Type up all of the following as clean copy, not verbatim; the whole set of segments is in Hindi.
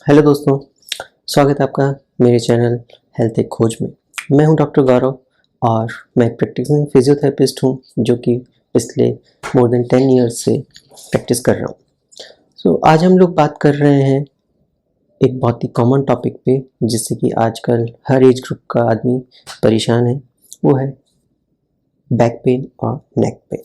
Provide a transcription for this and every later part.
हेलो दोस्तों, स्वागत है आपका मेरे चैनल हेल्थ एक खोज में। मैं हूं डॉक्टर गौरव और मैं प्रैक्टिसिंग फिजियोथेरेपिस्ट हूं जो कि पिछले मोर देन 10 ईयर्स से प्रैक्टिस कर रहा हूं। आज हम लोग बात कर रहे हैं एक बहुत ही कॉमन टॉपिक पे जिससे कि आजकल हर एज ग्रुप का आदमी परेशान है, वो है बैक पेन और नेक पेन।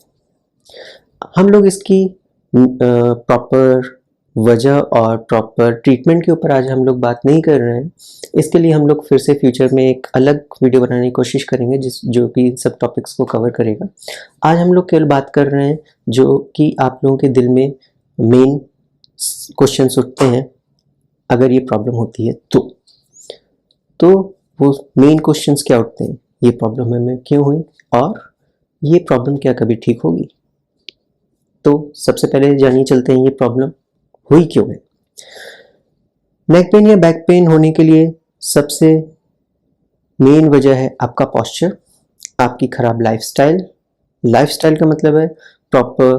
हम लोग इसकी प्रॉपर वजह और प्रॉपर ट्रीटमेंट के ऊपर आज हम लोग बात नहीं कर रहे हैं। इसके लिए हम लोग फिर से फ्यूचर में एक अलग वीडियो बनाने की कोशिश करेंगे जो कि सब टॉपिक्स को कवर करेगा। आज हम लोग केवल बात कर रहे हैं जो कि आप लोगों के दिल में मेन क्वेश्चंस उठते हैं अगर ये प्रॉब्लम होती है तो वो मेन क्वेश्चंस क्या उठते हैं, ये प्रॉब्लम हमें क्यों हुई और ये प्रॉब्लम क्या कभी ठीक होगी। तो सबसे पहले जानिए चलते हैं ये प्रॉब्लम हुई क्यों है। नेक पेन या बैक पेन होने के लिए सबसे मेन वजह है आपका पोस्चर, आपकी खराब लाइफस्टाइल। लाइफस्टाइल का मतलब है प्रॉपर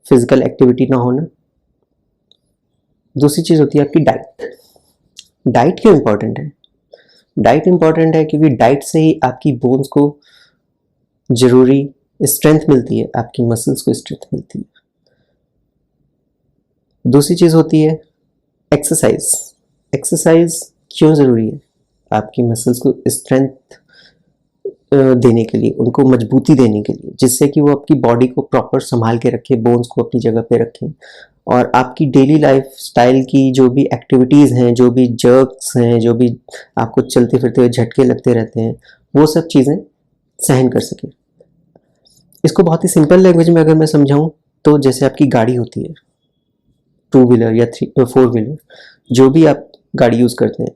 फिजिकल एक्टिविटी ना होना। दूसरी चीज होती है आपकी डाइट। डाइट क्यों इंपॉर्टेंट है? डाइट इंपॉर्टेंट है क्योंकि डाइट से ही आपकी बोन्स को जरूरी स्ट्रेंथ मिलती है, आपकी मसल्स को स्ट्रेंथ मिलती है। दूसरी चीज होती है एक्सरसाइज। एक्सरसाइज क्यों जरूरी है? आपकी मसल्स को स्ट्रेंथ देने के लिए, उनको मजबूती देने के लिए, जिससे कि वो आपकी बॉडी को प्रॉपर संभाल के रखे, बोन्स को अपनी जगह पे रखें और आपकी डेली लाइफ स्टाइल की जो भी एक्टिविटीज़ हैं, जो भी जर्क्स हैं, जो भी आपको चलते फिरते हुए झटके लगते रहते हैं, वो सब चीज़ें सहन कर सके। इसको बहुत ही सिंपल लैंग्वेज में अगर मैं समझाऊं तो जैसे आपकी गाड़ी होती है, 2 व्हीलर या 4 व्हीलर, जो भी आप गाड़ी यूज़ करते हैं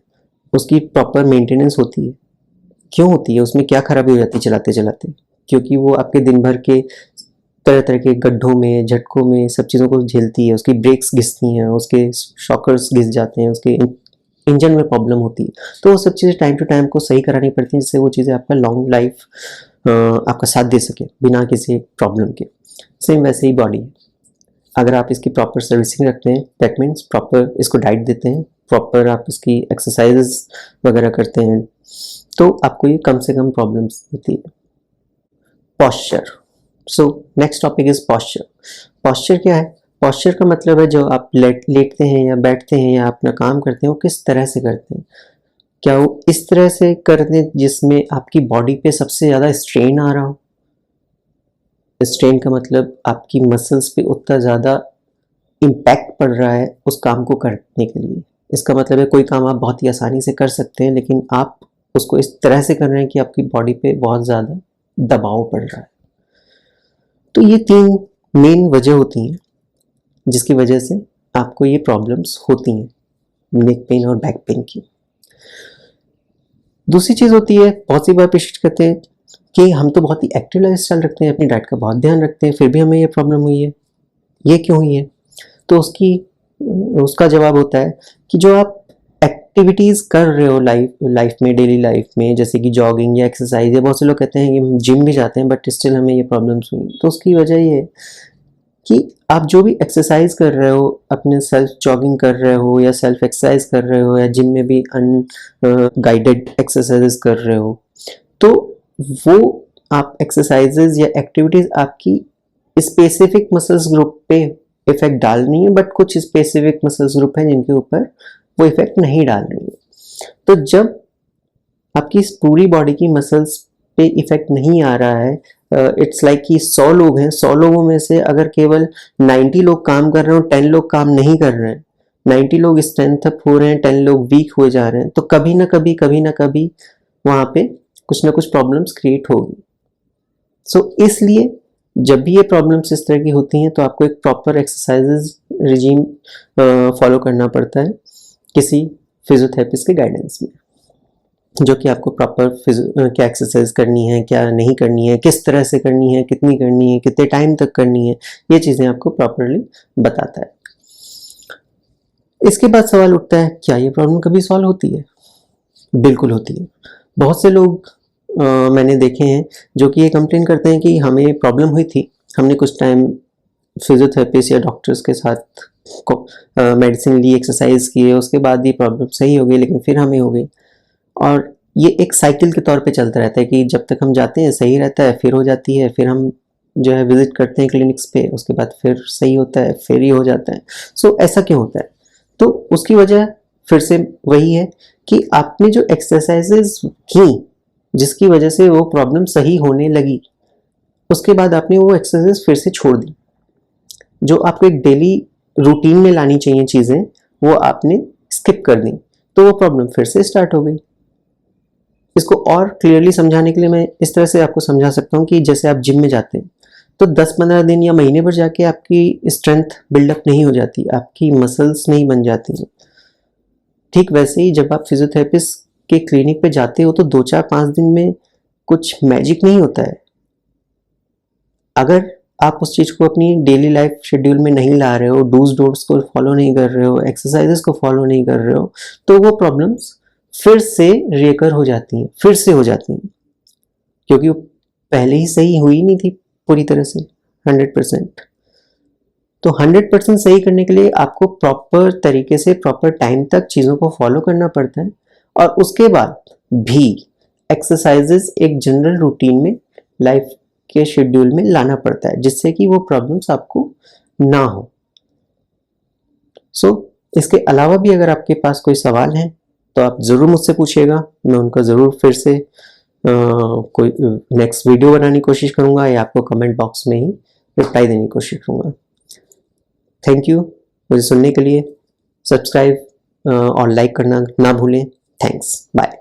उसकी प्रॉपर मेंटेनेंस होती है। क्यों होती है? उसमें क्या खराबी हो जाती है चलाते चलाते? क्योंकि वो आपके दिन भर के तरह तरह के गड्ढों में, झटकों में, सब चीज़ों को झेलती है। उसकी ब्रेक्स घिसती हैं, उसके शॉकर्स घिस जाते हैं, उसके इंजन में प्रॉब्लम होती है। तो वो सब चीज़ें टाइम टू टाइम को सही करानी पड़ती हैं जिससे वो चीज़ें आपका लॉन्ग लाइफ आपका साथ दे सके बिना किसी प्रॉब्लम के। सेम वैसे ही बॉडी है, अगर आप इसकी प्रॉपर सर्विसिंग रखते हैं, दैट मीन्स प्रॉपर इसको डाइट देते हैं, प्रॉपर आप इसकी एक्सरसाइज वगैरह करते हैं, तो आपको ये कम से कम प्रॉब्लम्स होती है। Posture. So next topic is posture. Posture क्या है? पॉस्चर का मतलब है जो आप लेटते हैं या बैठते हैं या अपना काम करते हैं वो किस तरह से करते हैं। क्या वो इस तरह से करते हैं जिसमें आपकी बॉडी पे सबसे ज़्यादा स्ट्रेन आ रहा हो? स्ट्रेन का मतलब आपकी मसल्स पे उतना ज़्यादा इम्पैक्ट पड़ रहा है उस काम को करने के लिए। इसका मतलब है कोई काम आप बहुत ही आसानी से कर सकते हैं लेकिन आप उसको इस तरह से कर रहे हैं कि आपकी बॉडी पे बहुत ज़्यादा दबाव पड़ रहा है। तो ये 3 मेन वजह होती हैं जिसकी वजह से आपको ये प्रॉब्लम्स होती हैं, नेक पेन और बैक पेन की। दूसरी चीज़ होती है, बहुत सी बार पेशेंट कहते हैं कि हम तो बहुत ही एक्टिव लाइफस्टाइल रखते हैं, अपनी डाइट का बहुत ध्यान रखते हैं, फिर भी हमें ये प्रॉब्लम हुई है, ये क्यों हुई है? तो उसका जवाब होता है कि जो आप एक्टिविटीज़ कर रहे हो लाइफ में, डेली लाइफ में, जैसे कि जॉगिंग या एक्सरसाइज, या बहुत से लोग कहते हैं कि हम जिम भी जाते हैं बट स्टिल हमें ये प्रॉब्लम्स हुई। तो उसकी वजह ये है कि आप जो भी एक्सरसाइज कर रहे हो, अपने सेल्फ जॉगिंग कर रहे हो या सेल्फ एक्सरसाइज कर रहे हो या जिम में भी गाइडेड एक्सरसाइजेस कर रहे हो, तो वो आप एक्सरसाइजेज या एक्टिविटीज आपकी स्पेसिफिक मसल्स ग्रुप पे इफेक्ट डाल रही है, बट कुछ स्पेसिफिक मसल्स ग्रुप हैं जिनके ऊपर वो इफेक्ट नहीं डाल रही है। तो जब आपकी इस पूरी बॉडी की मसल्स पे इफेक्ट नहीं आ रहा है, इट्स लाइक कि 100 लोग हैं, 100 लोगों में से अगर केवल 90 लोग काम कर रहे हैं और 10 लोग काम नहीं कर रहे हैं, 90 लोग स्ट्रेंथ अप हो रहे हैं, 10 लोग वीक हो जा रहे हैं, तो कभी ना कभी वहां पे कुछ ना कुछ प्रॉब्लम्स क्रिएट होगी। इसलिए जब भी ये प्रॉब्लम्स इस तरह की होती हैं तो आपको एक प्रॉपर एक्सरसाइजेज रिजीम फॉलो करना पड़ता है किसी फिजियोथेरेपिस्ट के गाइडेंस में, जो कि आपको प्रॉपर क्या एक्सरसाइज करनी है, क्या नहीं करनी है, किस तरह से करनी है, कितनी करनी है, कितने टाइम तक करनी है, ये चीज़ें आपको प्रॉपरली बताता है। इसके बाद सवाल उठता है, क्या ये प्रॉब्लम कभी सॉल्व होती है? बिल्कुल होती है। बहुत से लोग मैंने देखे हैं जो कि ये कंप्लेन करते हैं कि हमें प्रॉब्लम हुई थी, हमने कुछ टाइम फिजियोथेरेपिस्ट या डॉक्टर्स के साथ मेडिसिन ली, एक्सरसाइज किए, उसके बाद ये प्रॉब्लम सही हो गई, लेकिन फिर हमें हो गई। और ये एक साइकिल के तौर पे चलता रहता है कि जब तक हम जाते हैं सही रहता है, फिर हो जाती है, फिर हम जो है विजिट करते हैं क्लिनिक्स पे, उसके बाद फिर सही होता है, फिर ही हो जाता है। सो ऐसा क्यों होता है? तो उसकी वजह फिर से वही है कि आपने जो एक्सरसाइजेज की जिसकी वजह से वो प्रॉब्लम सही होने लगी, उसके बाद आपने वो एक्सरसाइज फिर से छोड़ दी। जो आपको एक डेली रूटीन में लानी चाहिए चीज़ें, वो आपने स्किप कर दी, तो वो प्रॉब्लम फिर से स्टार्ट हो गई। इसको और क्लियरली समझाने के लिए मैं इस तरह से आपको समझा सकता हूँ कि जैसे आप जिम में जाते हैं तो 10-15 दिन या महीने भर जाके आपकी स्ट्रेंथ बिल्डअप नहीं हो जाती, आपकी मसल्स नहीं बन जाती हैं। ठीक वैसे ही जब आप फिजियोथेरेपिस्ट के क्लिनिक पे जाते हो तो 2-4-5 दिन में कुछ मैजिक नहीं होता है। अगर आप उस चीज़ को अपनी डेली लाइफ शेड्यूल में नहीं ला रहे हो, डूज डोंट्स को फॉलो नहीं कर रहे हो, एक्सरसाइजेस को फॉलो नहीं कर रहे हो, तो वो प्रॉब्लम्स फिर से रिकर हो जाती हैं, फिर से हो जाती हैं, क्योंकि वो पहले ही सही हुई नहीं थी पूरी तरह से 100%। तो 100% सही करने के लिए आपको प्रॉपर तरीके से प्रॉपर टाइम तक चीज़ों को फॉलो करना पड़ता है, और उसके बाद भी एक्सरसाइजेस एक जनरल रूटीन में लाइफ के शेड्यूल में लाना पड़ता है, जिससे कि वो प्रॉब्लम्स आपको ना हो। इसके अलावा भी अगर आपके पास कोई सवाल है तो आप ज़रूर मुझसे पूछिएगा, मैं उनका ज़रूर फिर से कोई नेक्स्ट वीडियो बनाने की कोशिश करूँगा या आपको कमेंट बॉक्स में ही रिप्लाई देने की कोशिश करूँगा। थैंक यू मुझे सुनने के लिए। सब्सक्राइब और लाइक करना ना भूलें। Thanks, bye.